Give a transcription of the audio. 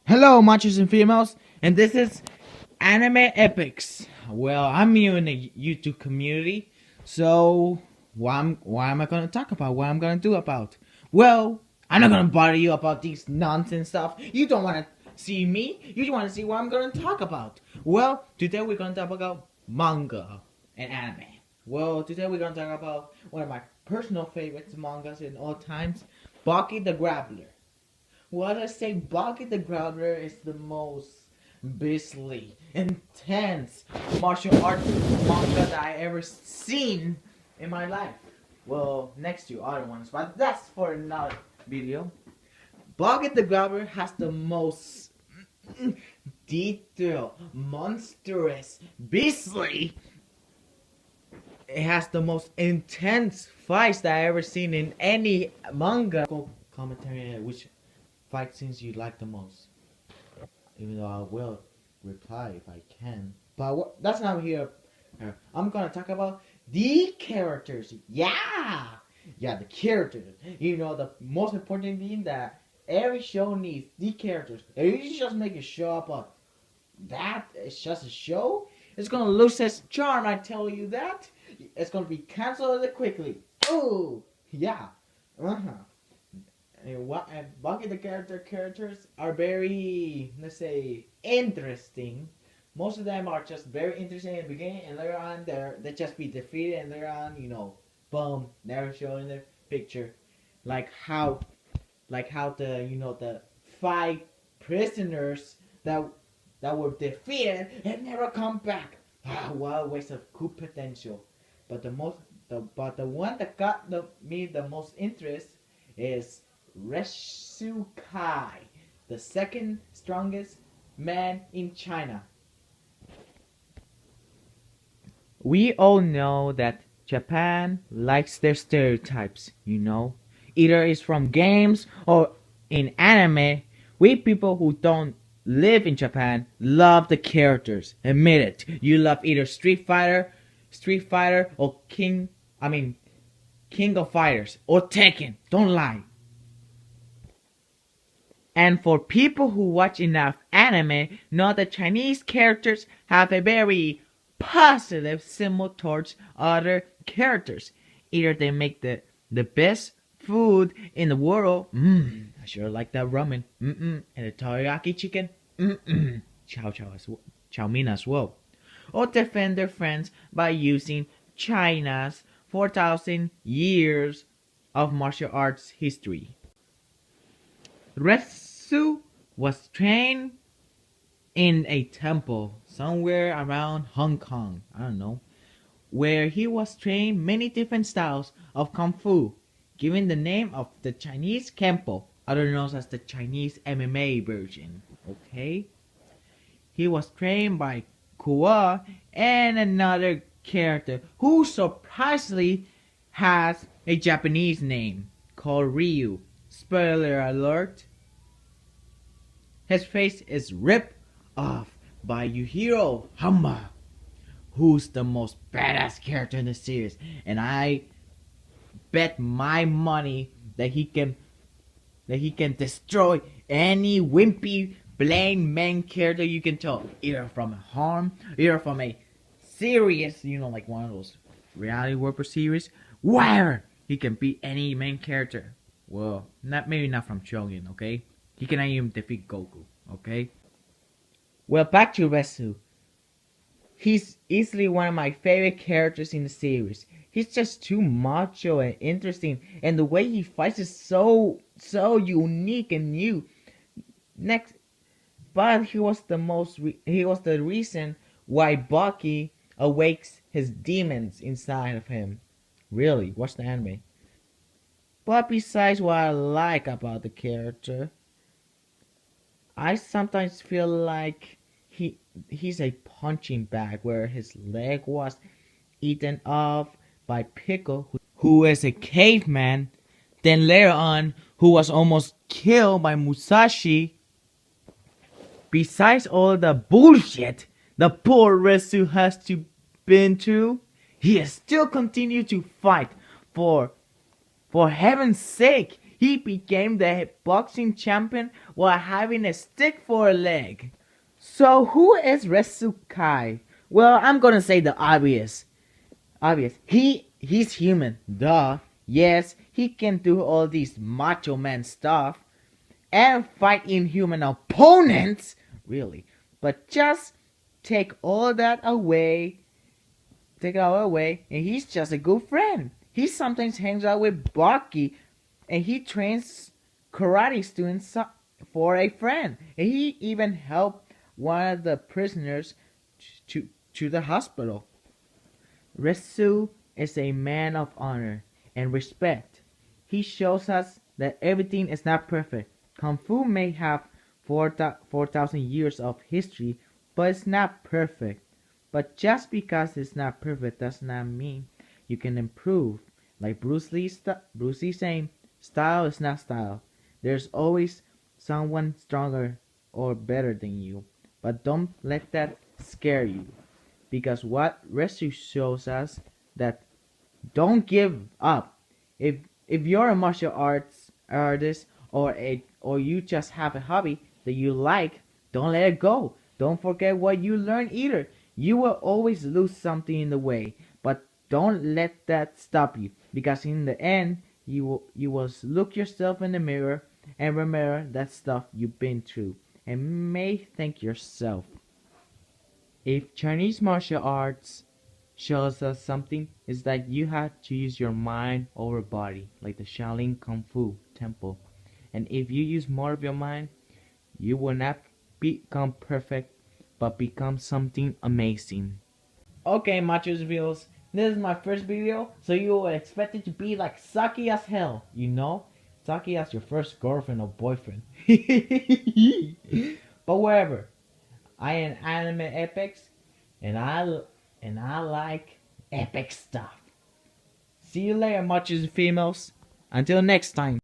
Hello, machos and females, and this is Anime Epics. Well, I'm new in the YouTube community, so why am I gonna talk about? What I'm gonna do about? Well, I'm not gonna bother you about these nonsense stuff. You don't wanna see me. You just wanna see what I'm gonna talk about. Well, today we're gonna talk about manga and anime. Well, today we're gonna talk about one of my personal favorites mangas in all times, Baki the Grappler. What I say, Baki the Grappler is the most beastly, intense martial arts manga that I ever seen in my life. Well, next to other ones, but that's for another video. Baki the Grappler has the most detailed, monstrous, beastly. It has the most intense fights that I ever seen in any manga. Commentary, which fight scenes you like the most? Even though I will reply if I can. But that's not here. I'm gonna talk about the characters. Yeah! Yeah, the characters. You know, the most important thing that every show needs, the characters. If you just make a show up on that, it's just a show, it's gonna lose its charm, I tell you that. It's gonna be cancelled quickly. Oh, yeah. And Baki the characters are very, let's say, interesting. Most of them are just very interesting in the beginning, and later on they just be defeated, and later on, boom, never show in the picture. Like how the 5 prisoners that were defeated and never come back. What a waste of coup potential. But the one that got me the most interest is restu, the second strongest man in China. We all know that Japan likes their stereotypes, Either it's from games or in anime. We people who don't live in Japan love the characters. Admit it. You love either Street Fighter or King of Fighters or Tekken. Don't lie. And for people who watch enough anime, know that Chinese characters have a very positive symbol towards other characters. Either they make the best food in the world. I sure like that ramen. And the teriyaki chicken. Chow mein as well. Or defend their friends by using China's 4,000 years of martial arts history. Restu was trained in a temple somewhere around Hong Kong, I don't know, where he was trained many different styles of Kung Fu, giving the name of the Chinese Kempo, otherwise known as the Chinese MMA version, okay? He was trained by Kua and another character who surprisingly has a Japanese name called Ryu. Spoiler alert. His face is ripped off by Yujiro Hama, who's the most badass character in the series, and I bet my money that he can destroy any wimpy plain main character you can tell, either from a harm, either from a serious, like one of those reality warper series, where he can beat any main character. Well, maybe not from Shogun, okay? He cannot even defeat Goku, okay? Well, back to Restu. He's easily one of my favorite characters in the series. He's just too macho and interesting, and the way he fights is so unique and new. But he was the reason why Baki awakes his demons inside of him. Really, watch the anime. But besides what I like about the character, I sometimes feel like he's a punching bag where his leg was eaten off by Pickle, who is a caveman, then later on who was almost killed by Musashi. Besides all the bullshit the poor Restu has been through, he has still continued to fight. For heaven's sake, He became the boxing champion while having a stick for a leg. So who is Resu Kai? Well, I'm gonna say the obvious. He's human. Duh. Yes, he can do all these macho man stuff and fight inhuman opponents. Really. But just take all that away. Take it all away, and he's just a good friend. He sometimes hangs out with Baki, and he trains karate students for a friend. And he even helped one of the prisoners to the hospital. Resu is a man of honor and respect. He shows us that everything is not perfect. Kung Fu may have 4,000 years of history, but it's not perfect. But just because it's not perfect does not mean you can improve. Like Bruce Lee saying, style is not style. There's always someone stronger or better than you. But don't let that scare you. Because what Resu shows us that don't give up. If you're a martial arts artist or you just have a hobby that you like, don't let it go. Don't forget what you learned either. You will always lose something in the way, but don't let that stop you because in the end you will look yourself in the mirror and remember that stuff you've been through and may thank yourself. If Chinese martial arts shows us something, is that you have to use your mind over body, like the Shaolin Kung Fu temple. And if you use more of your mind, you will not become perfect, but become something amazing. Okay, Machos Views, this is my first video, so you will expect it to be like sucky as hell, you know? Sucky as your first girlfriend or boyfriend. But whatever. I am anime epics, and I like epic stuff. See you later, Machos females. Until next time.